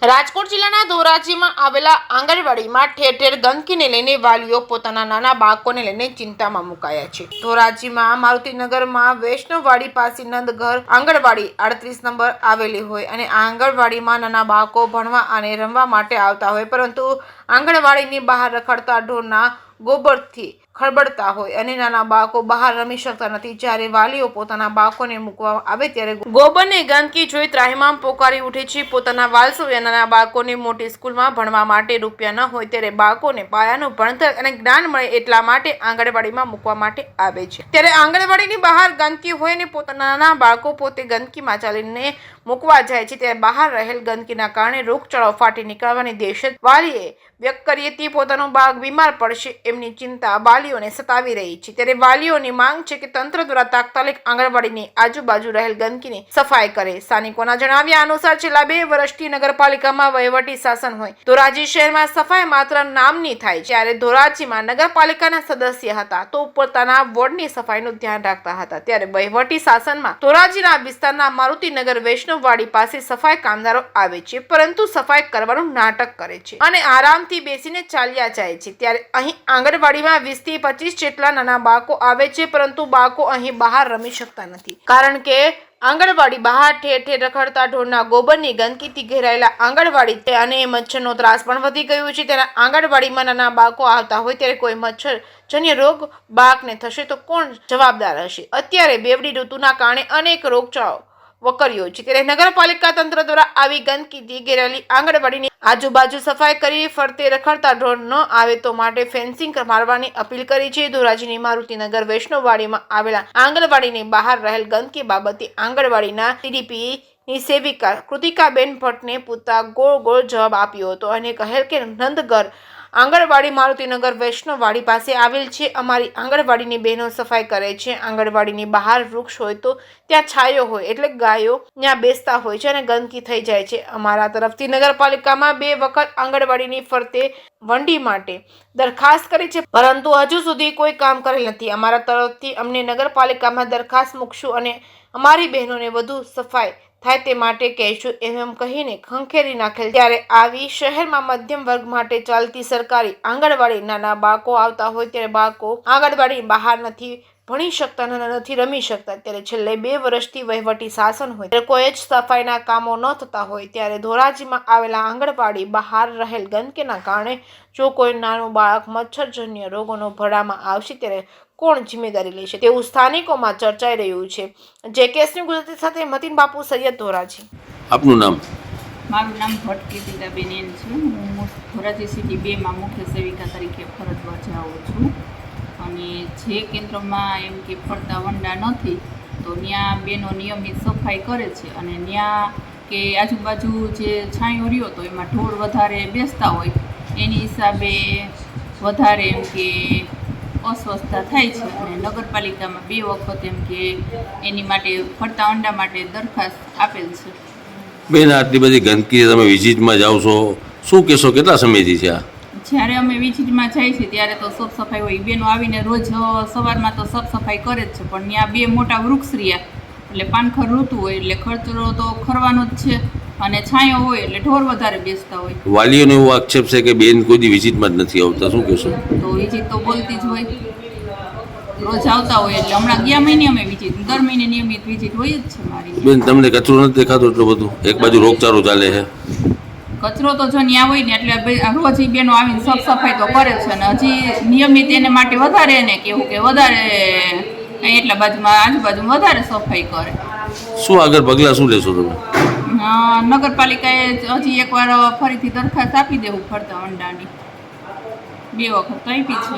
રાજકોટ જિલ્લાના ધોરાજીમાં આવેલા આંગણવાડીમાં ઠેર ઠેર ગંદકીને લઈને વાલીઓ પોતાના નાના બાળકોને લઈને ચિંતામાં મુકાયા છે। ધોરાજીમાં મારુતિનગરમાં વૈષ્ણવવાડી પાસે નંદઘર આંગણવાડી 38 નંબર આવેલી હોય અને આ આંગણવાડીમાં નાના બાળકો ભણવા અને રમવા માટે આવતા હોય, પરંતુ આંગણવાડીની બહાર રખડતા ઢોરના ગોબરથી ખળબળતા હોય અને નાના બાળકો બહાર રમી શકતા નથી। જ્યારે વાલીઓ પોતાના બાળકોને મૂકવા આવે ત્યારે ગોબરને ગંદકી જોઈ ત્રાહિમામ પોકારી ઉઠે છે। પોતાના વાલસોએ નાના બાળકોને મોટી સ્કૂલમાં ભણવા માટે રૂપિયા ન હોય ત્યારે બાળકોને પાયાનું ભણતર અને જ્ઞાન મળે એટલા માટે આંગણવાડીમાં મૂકવા માટે આવે છે। ત્યારે આંગણવાડીની બહાર ગંદકી હોય અને પોતાના નાના બાળકો પોતે ગંદકીમાં ચાલીને મૂકવા જાય છે ત્યારે બહાર રહેલ ગંદકીના કારણે રોગચાળો ફાટી નીકળવાની દહેશત વાલીએ વ્યક્ત કરી હતી। પોતાનું બાળક બીમાર પડશે એમની ચિંતા વાલીઓને સતાવી રહી છે। ત્યારે વાલીઓની માંગ છે કે તંત્ર દ્વારા તાત્કાલિક આંગણવાડીની આજુબાજુ રહેલ ગંદકીની સફાઈ કરે। સ્થાનિકોના જણાવ્યા અનુસાર છેલ્લા 2 વર્ષથી નગરપાલિકામાં વહીવટી શાસન હોય, ધોરાજી શહેરમાં સફાઈ માત્ર નામની થાય। જ્યારે ધોરાજીમાં નગરપાલિકાના સદસ્ય હતા તો પોતાના વોર્ડની સફાઈનું ધ્યાન રાખતા હતા, ત્યારે વહીવટી શાસનમાં ધોરાજીના વિસ્તારના મારુતિનગર વૈષ્ણવવાડી પાસે સફાઈ કામદારો આવે છે, પરંતુ સફાઈ કરવાનું નાટક કરે છે અને આરામથી બેસીને ચાલ્યા જાય છે। ત્યારે અહીં આંગણવાડીમાં 20 થી 25 જેટલા નાના બાળકો આવે છે, પરંતુ બાળકો અહીં બહાર રમી શકતા નથી, કારણ કે આંગણવાડી બહાર ઠેર ઠેર રખડતા ઢોરના ગોબરની ગંદકીથી ઘેરાયેલા આંગણવાડી અને મચ્છરનો ત્રાસ પણ વધી ગયો છે। ત્યારે આંગણવાડીમાં નાના બાળકો આવતા હોય ત્યારે કોઈ મચ્છરજન્ય રોગ બાળકને થશે તો કોણ જવાબદાર હશે? અત્યારે બેવડી ઋતુના કારણે અનેક રોગચાળો વકર્યો છે, ત્યારે નગરપાલિકા તંત્ર દ્વારા આવી ગંદકીથી ઘેરાયેલી આંગણવાડીની આજુબાજુ સફાઈ કરી ફરતે રખડતા ઢોર ન આવે તો માટે ફેન્સિંગ મારવાની અપીલ કરી છે। ધોરાજીની મારુતિનગર વૈષ્ણવવાડીમાં આવેલા આંગણવાડીની બહાર રહેલ ગંદકી બાબતે આંગણવાડીના સીડીપીની સેવિકા કૃતિકાબેન ભટ્ટને પૂછતા ગોળ જવાબ આપ્યો હતો અને કહેલ કે નંદઘર આંગણવાડી મારુતિનગર વૈષ્ણવવાડી પાસે આવેલ છે। અમારી આંગણવાડીની બહેનો સફાઈ કરે છે। આંગણવાડીની બહાર વૃક્ષ હોય તો ત્યાં છાંયો હોય એટલે ગાયો ત્યાં બેસતા હોય છે અને ગંદકી થઈ જાય છે। અમારા તરફથી નગરપાલિકામાં 2 વખત આંગણવાડીની ફરતે વંડી માટે દરખાસ્ત કરી છે, પરંતુ હજુ સુધી કોઈ કામ કરેલ નથી। અમારા તરફથી અમને નગરપાલિકામાં દરખાસ્ત મૂકશું અને અમારી બહેનોને વધુ સફાઈ થાય તે માટે કહેશું એમ કહીને ખંખેરી નાખેલ। ત્યારે આવી શહેરમાં મધ્યમ વર્ગ માટે ચાલતી સરકારી આંગણવાડી નાના બાળકો આવતા હોય ત્યારે બાળકો આંગણવાડી બહાર નથી ભણી શકતા, નથી રમી શકતા। ત્યારે છેલ્લે 2 વર્ષથી વહીવટી શાસન હોય ત્યારે કોઈ જ સફાઈના કામો ન થતા હોય, ત્યારે ધોરાજીમાં આવેલા આંગણવાડી બહાર રહેલ ગંદકીના કારણે જો કોઈ નાનું બાળક મચ્છરજન્ય રોગોનો ભડામાં આવશે ત્યારે કોણ જિમ્મેદારી લેશે તેવું સ્થાનિકોમાં ચર્ચાઈ રહ્યું છે। જેકેએસની ગુજરાતી સાથે મતીન બાપુ સૈયદ, ધોરાજી। આપનું નામ? મારું નામ ભટ્ટ કીર્તિદાબેન એન છે। હું ધોરાજી સિટી 2માં મુખ્ય સેવિકા તરીકે ફરજ બજાવું છું અને જે કેન્દ્રમાં એમ કે ફરતા વંડા નથી તો ત્યાં બહેનો નિયમિત સફાઈ કરે છે અને ત્યાં કે આજુબાજુ જે છાંયો રહ્યો તો એમાં ઢોર વધારે બેસતા હોય એની હિસાબે વધારે એમ કે અસ્વસ્થતા થાય છે અને નગરપાલિકામાં 2 વખત એમ કે એની માટે ફરતા વંડા માટે દરખાસ્ત આપેલ છે। બેન, આટલી બધી ગંદકી તમે વિઝિટમાં જાઓ છો, શું કહેશો? કેટલા સમયથી છે આ? જ્યારે અમે વિઝિટમાં જાય છે ત્યારે તો સાફ સફાઈ હોય, બેનો આવીને રોજ સવારમાં તો સાફ સફાઈ કરે જ છે, પણ ત્યાં 2 મોટા વૃક્ષ રહ્યા એટલે પાનખર ઋતુ હોય એટલે ખર્ચરો તો ખરવાનો જ છે અને છાંયો હોય એટલે ઢોર વધારે બેસતા હોય। વાલીઓનો એવો આક્ષેપ છે કે બેન કોઈ દી વિઝિટમાં જ નથી આવતા, શું કહેશો? તો વિઝિટ તો બોલતી જ હોય, રોજ આવતા હોય એટલે હમણાં ગયા મહિને અમે વિઝિટ, દર મહિને નિયમિત વિઝિટ હોય જ છે મારી। બેન, તમને કચરો નથી દેખાતો એટલો બધો? એક બાજુ રોગચાળો ચાલે છે, કચરો તો જો ત્યાં હોય ને એટલે રોજ બેનો આવીને સાફ સફાઈ તો કરે છે ને હજી નિયમિત એને માટે વધારે એને કહેવું કે વધારે એટલા બાજુમાં આજુબાજુમાં વધારે સફાઈ કરે। શું આગળ પગલાં શું લેશો તમે? નગરપાલિકાએ હજી એકવાર ફરીથી દરખાસ્ત આપી દેવું ફરતા વંડાની, 2 વખત તો આપી છે।